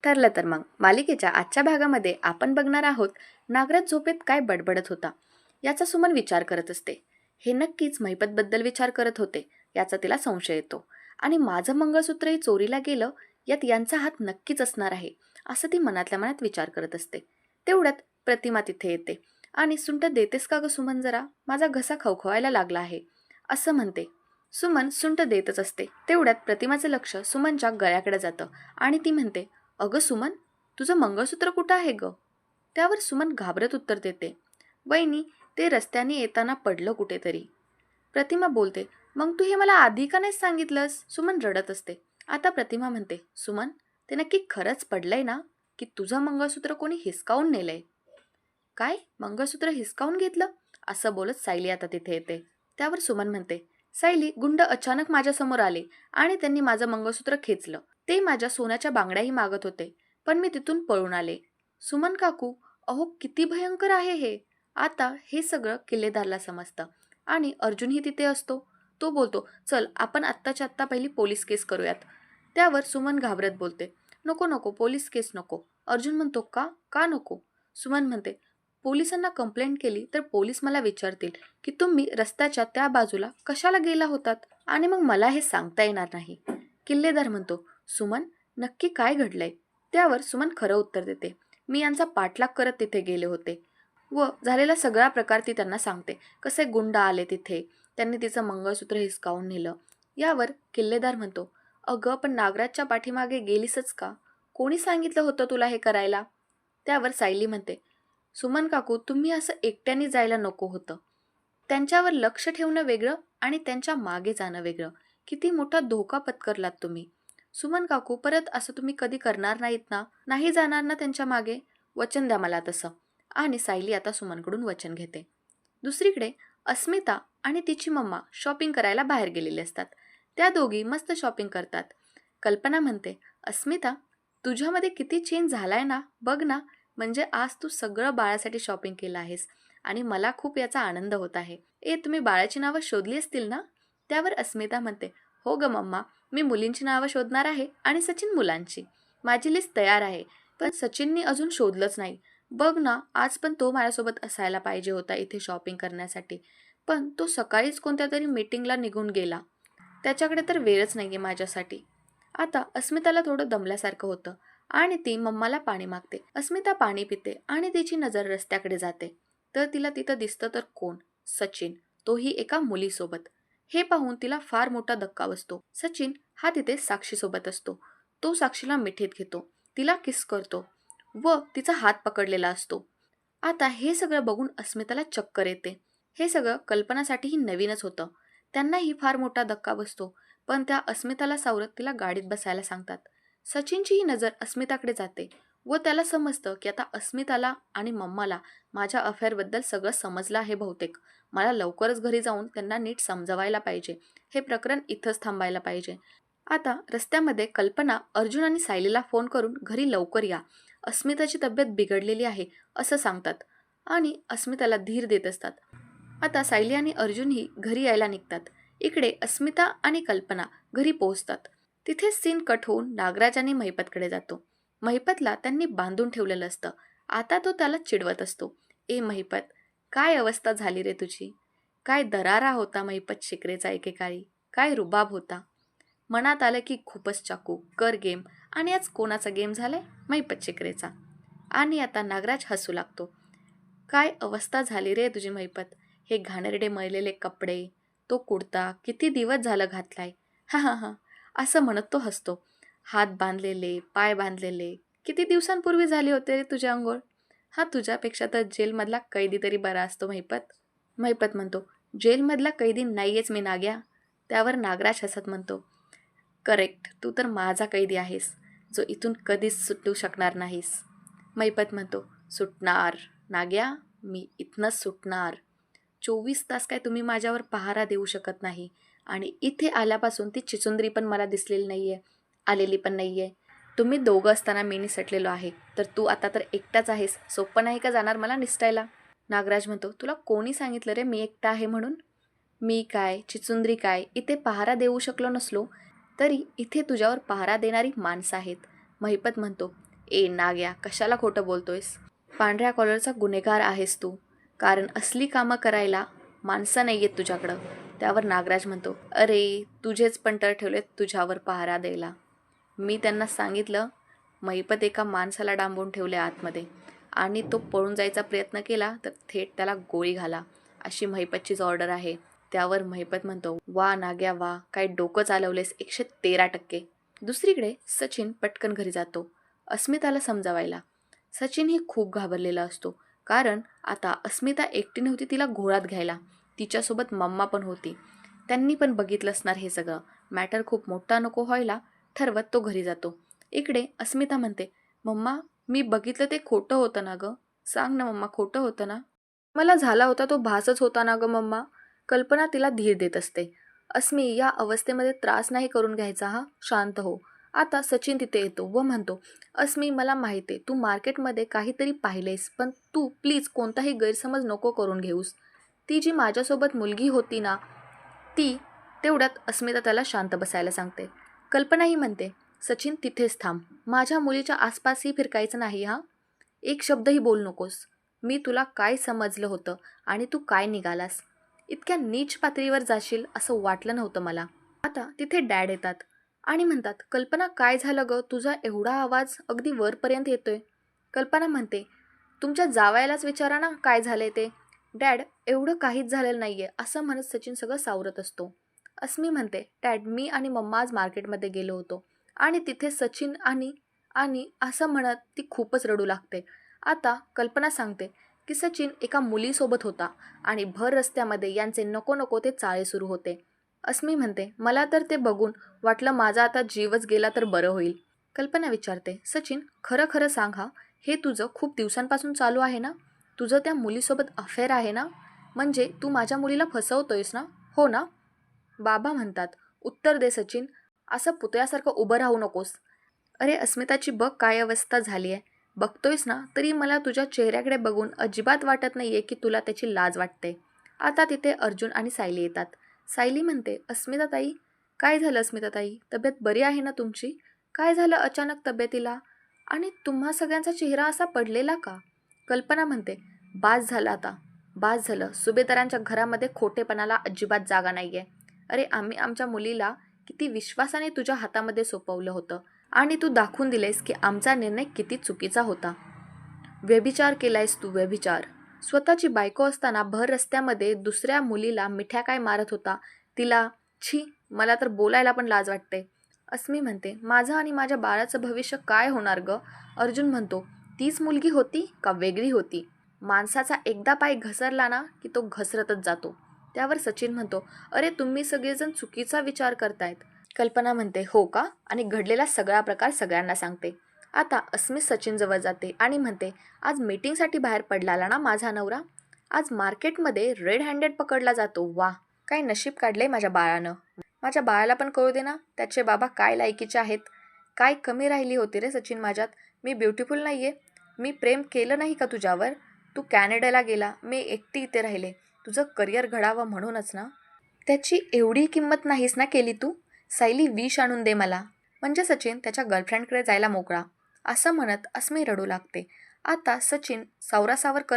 ठरलं तर मग मालिकेच्या आजच्या भागामध्ये आपण बघणार आहोत नागराज झोपेत काय बडबडत होता याचा सुमन विचार करत असते. हे नक्कीच महिपतबद्दल विचार करत होते याचा तिला संशय येतो. आणि माझं मंगळसूत्रही चोरीला गेलं यात यांचा हात नक्कीच असणार आहे असं ती मनातल्या मनात विचार करत असते. तेवढ्यात प्रतिमा तिथे येते आणि सुंठ देतेस का ग सुमन, जरा माझा घसा खवखवायला लागला आहे असं म्हणते. सुमन सुंठ देतच असते. तेवढ्यात प्रतिमाचं लक्ष सुमनच्या गळ्याकडे जातं आणि ती म्हणते, अगं सुमन, तुझं मंगळसूत्र कुठं आहे ग? त्यावर सुमन घाबरत उत्तर देते, वहिनी, ते रस्त्याने येताना पडलं कुठेतरी. प्रतिमा बोलते, मग तू हे मला आधी का नाही सांगितलंस? सुमन रडत असते. आता प्रतिमा म्हणते, सुमन, ते नक्की खरंच पडलंय ना की तुझं मंगळसूत्र कोणी हिसकावून नेलंय? काय, मंगळसूत्र हिसकावून घेतलं? असं बोलत सायली आता तिथे येते. त्यावर सुमन म्हणते, सायली, गुंड अचानक माझ्यासमोर आले आणि त्यांनी माझं मंगळसूत्र खेचलं. ते माझ्या सोन्याच्या बांगड्याही मागत होते, पण मी तिथून पळून आले. सुमन काकू, अहो किती भयंकर आहे हे. आता हे सगळं किल्लेदारला समजतं आणि अर्जुनही तिथे असतो. तो बोलतो, चल आपण आत्ताच्या आत्ता पहिली पोलीस केस करूयात. त्यावर सुमन घाबरत बोलते, नको नको, पोलीस केस नको. अर्जुन म्हणतो, का का नको? सुमन म्हणते, पोलिसांना कंप्लेंट केली तर पोलीस मला विचारतील की तुम्ही रस्त्याच्या त्या बाजूला कशाला गेला होतात आणि मग मला हे सांगता येणार नाही. किल्लेदार म्हणतो, सुमन, नक्की काय घडलंय? त्यावर सुमन खरं उत्तर देते, मी यांचा पाठलाग करत तिथे गेले होते व झालेला सगळा प्रकार ती त्यांना सांगते. कसे गुंड आले तिथे, त्यांनी तिचं मंगळसूत्र हिसकावून नेलं. यावर किल्लेदार म्हणतो, अगं पण नागराजच्या पाठीमागे गेलीसच का? कोणी सांगितलं होतं तुला हे करायला? त्यावर सायली म्हणते, सुमन काकू, तुम्ही असं एकट्याने जायला नको होतं. त्यांच्यावर लक्ष ठेवणं वेगळं आणि त्यांच्या मागे जाणं वेगळं. किती मोठा धोका पत्करलात तुम्ही. सुमन काकू, परत असं तुम्ही कधी करणार नाहीत ना? नाही जाणार ना त्यांच्या मागे? वचन द्या मला तसं. आणि सायली आता सुमनकडून वचन घेते. दुसरीकडे अस्मिता आणि तिची मम्मा शॉपिंग करायला बाहेर गेलेले असतात. त्या दोघी मस्त शॉपिंग करतात. कल्पना म्हणते, अस्मिता, तुझ्यामध्ये किती चेंज झालाय ना, बघ ना. म्हणजे आज तू सगळं बाळासाठी शॉपिंग केलं आहेस आणि मला खूप याचा आनंद होत आहे. तुम्ही बाळाची नावं शोधली असतील ना? त्यावर अस्मिता म्हणते, हो ग मम्मा, मी मुलींची नावं शोधणार आहे आणि सचिन मुलांची. माझी लिस्ट तयार आहे, पण सचिननी अजून शोधलंच नाही. बघ ना, आज पण तो माझ्यासोबत असायला पाहिजे होता इथे शॉपिंग करण्यासाठी, पण तो सकाळीच कोणत्या तरी मीटिंगला निघून गेला. त्याच्याकडे तर वेळच नाही आहे माझ्यासाठी. आता अस्मिताला थोडं दमल्यासारखं होतं आणि ती मम्माला पाणी मागते. अस्मिता पाणी पिते आणि तिची नजर रस्त्याकडे जाते. तर तिला तिथं दिसतं तर कोण? सचिन, तोही एका मुलीसोबत. हे पाहून तिला फार मोठा धक्का बसतो. सचिन हा तिथे साक्षीसोबत असतो. तो साक्षीला मिठीत घेतो, तिला किस करतो व तिचा हात पकडलेला असतो. आता हे सगळं बघून अस्मिताला चक्कर येते. हे सगळं कल्पनासाठीही नवीनच होतं. त्यांनाही फार मोठा धक्का बसतो, पण त्या अस्मिताला सावरत तिला गाडीत बसायला सांगतात. सचिनची ही नजर अस्मिताकडे जाते व त्याला समजतं की आता अस्मिताला आणि मम्माला माझ्या अफेअरबद्दल सगळं समजलं आहे बहुतेक. मला लवकरच घरी जाऊन त्यांना नीट समजवायला पाहिजे. हे प्रकरण इथंच थांबायला पाहिजे. आता रस्त्यामध्ये कल्पना अर्जुन आणि सायलीला फोन करून घरी लवकर या, अस्मिताची तब्येत बिघडलेली आहे असं सांगतात आणि अस्मिताला धीर देत असतात. आता सायली आणि अर्जुनही घरी यायला निघतात. इकडे अस्मिता आणि कल्पना घरी पोहोचतात. तिथेच सीन कट होऊन नागराज आणि महिपतकडे जातो. महिपतला त्यांनी बांधून ठेवलेलं असतं. आता तो त्याला चिडवत असतो, महिपत, काय अवस्था झाली रे तुझी? काय दरारा होता महिपत शिकरेचा एकेकाळी, काय रुबाब होता. मनात आलं की खूपच चाकू कर गेम, आणि आज कोणाचा गेम झालाय? महिपत शिकरेचा. आणि आता नागराज हसू लागतो. काय अवस्था झाली रे तुझी महिपत. हे घाणेरडे मळलेले कपडे, तो कुर्ता किती दिवस झालं घातलाय. हा हा हा, असं म्हणत तो हसतो. हात बांधलेले, पाय बांधलेले, किती दिवसांपूर्वी झाले होते रे तुझे अंघोळ. हा, तुझ्यापेक्षा तर जेलमधला कैदी तरी बरा असतो महिपत. महिपत म्हणतो, जेलमधला कैदी नाहीयेच मी नाग्या. त्यावर नागराज हसत म्हणतो, करेक्ट, तू तर माझा कैदी आहेस, जो इथून कधीच सुटू शकणार नाहीस. महिपत म्हणतो, सुटणार नाग्या, मी इथनंच सुटणार. 24 तास काय तुम्ही माझ्यावर पहारा देऊ शकत नाही. आणि इथे आल्यापासून ती चिचुंद्री पण मला दिसलेली नाहीये, आलेली पण नाहीये. तुम्ही दोघं असताना मी निसटलेलो आहे, तर तू आता तर एकटाच आहेस. सोपं नाही का जाणार मला निसटायला? नागराज म्हणतो, तुला कोणी सांगितलं रे मी एकटा आहे म्हणून? मी काय, चिचुंद्री काय, इथे पहारा देऊ शकलो नसलो तरी इथे तुझ्यावर पहारा देणारी माणसं आहेत. महिपत म्हणतो, ए नाग्या, कशाला खोटं बोलतोयस? पांढऱ्या कॉलरचा गुन्हेगार आहेस तू, कारण असली कामं करायला माणसं नाही आहेत तुझ्याकडं. त्यावर नागराज म्हणतो, अरे तुझेच पंटर ठेवलेत तुझ्यावर पहारा द्यायला. मी त्यांना सांगितलं, महिपत एका माणसाला डांबून ठेवले आतमध्ये आणि तो पळून जायचा प्रयत्न केला तर थेट त्याला गोळी घाला, अशी महिपतचीच ऑर्डर आहे. त्यावर महिपत म्हणतो, वा नाग्या वा, काय डोकं चालवलेस 113%. दुसरीकडे सचिन पटकन घरी जातो अस्मिताला समजावायला. सचिनही खूप घाबरलेला असतो, कारण आता अस्मिता एकटी नव्हती तिला घोळात घ्यायला. तिच्यासोबत मम्मा पण होती. त्यांनी पण बघितलं असणार हे सगळं. मॅटर खूप मोठा नको व्हायला ठरवत तो घरी जातो. इकडे अस्मिता म्हणते, मम्मा मी बघितलं ते खोटं होतं ना गं? सांग ना मम्मा, खोटं होतं ना? मला झाला होता तो भासच होता ना गं मम्मा? कल्पना तिला धीर देत असते. अस्मी, या अवस्थेमध्ये त्रास नाही करून घ्यायचा हा, शांत हो. आता सचिन तिथे येतो व म्हणतो, अस्मी मला माहिती आहे तू मार्केटमध्ये काहीतरी पाहिलेस, पण तू प्लीज कोणताही गैरसमज नको करून घेऊस. ती जी माझ्यासोबत मुलगी होती ना ती. तेवढ्यात अस्मिता त्याला शांत बसायला सांगते. कल्पनाही म्हणते, सचिन तिथेच थांब, माझ्या मुलीच्या आसपासही फिरकायचं नाही हा. एक शब्दही बोल नकोस. मी तुला काय समजलं होतं आणि तू काय निघालास? इतक्या नीच पातळीवर जाशील असं वाटलं नव्हतं मला. आता तिथे डॅड येतात आणि म्हणतात, कल्पना काय झालं गं, तुझा एवढा आवाज अगदी वरपर्यंत येतोय? कल्पना म्हणते, तुमच्या जावयालाच विचारा ना काय झालंय ते. डॅड, एवढं काहीच झालेलं नाहीये, असं म्हणत सचिन सगळं सावरत असतो. अस्मी म्हणते, डॅड मी आणि मम्मा आज मार्केटमध्ये गेलो होतो आणि तिथे सचिन आणि आणि असं म्हणत ती खूपच रडू लागते. आता कल्पना सांगते की सचिन एका मुलीसोबत होता आणि भर रस्त्यामध्ये यांचे नको नको ते चाळे सुरू होते. अस्मी म्हणते, मला तर ते बघून वाटलं माझा आता जीवच गेला तर बरं होईल. कल्पना विचारते, सचिन खरं खरं सांग हा, हे तुझं खूप दिवसांपासून चालू आहे ना? तुझं त्या मुलीसोबत अफेअर आहे ना? म्हणजे तू माझ्या मुलीला फसवतोयस ना, हो ना? बाबा म्हणतात, उत्तर दे सचिन, असं पुतळ्यासारखं उभं राहू नकोस. अरे अस्मिताची बघ काय अवस्था झाली आहे. बघतोयस ना, तरी मला तुझ्या चेहऱ्याकडे बघून अजिबात वाटत नाही आहे की तुला त्याची लाज वाटते. आता तिथे अर्जुन आणि सायली येतात. सायली म्हणते, अस्मिताताई, काय झालं अस्मिताताई? तब्येत बरी आहे ना तुमची? काय झालं अचानक तब्येतीला? आणि तुम्हा सगळ्यांचा चेहरा असा पडलेला का? कल्पना म्हणते, बास झालं आता, बास झालं. सुभेदारांच्या घरामध्ये खोटेपणाला अजिबात जागा नाही आहे. अरे आम्ही आमच्या मुलीला किती विश्वासाने तुझ्या हातामध्ये सोपवलं होतं आणि तू दाखवून दिलेस की आमचा निर्णय किती चुकीचा होता. व्यभिचार केलायस तू, व्यभिचार. स्वतःची बायको असताना भर रस्त्यामध्ये दुसऱ्या मुलीला मिठ्या काय मारत होता. तिला छी, मला तर बोलायला पण लाज वाटते. अस्मी म्हणते, माझं आणि माझ्या बाळाचं भविष्य काय होणार गं? अर्जुन म्हणतो, तीच मुलगी होती का वेगळी होती? माणसाचा एकदा पाय घसरला ना की तो घसरतच जातो. त्यावर सचिन म्हणतो, अरे तुम्ही सगळेजण चुकीचा विचार करतायत. कल्पना म्हणते, हो का? आणि घडलेला सगळा प्रकार सगळ्यांना सांगते. आता अस्मी सचिन जवळ जाते आणि म्हणते, आज मीटिंगसाठी बाहेर पडलाला ना माझा नवरा? आज मार्केटमध्ये रेड हँडेड पकडला जातो. वा, काय नशीब काढले माझ्या बाळानं. माझ्या बाळाला पण कळू दे ना त्याचे बाबा काय लायकीचे आहेत. काय कमी राहिली होती रे सचिन माझ्यात? मी ब्युटिफुल नाही आहे? मी प्रेम केलं नाही का तुझ्यावर? तू कॅनडेला गेला, मी एकटी इथे राहिले, तुझं करिअर घडावं म्हणूनच ना? त्याची एवढी किंमत नाहीस ना केली तू? सायली विष आणून दे मला. म्हणजे सचिन त्याच्या गर्लफ्रेंडकडे जायला मोकळा. असं म्हणत अस्मी रडू लागते. आता सचिन सावरासावर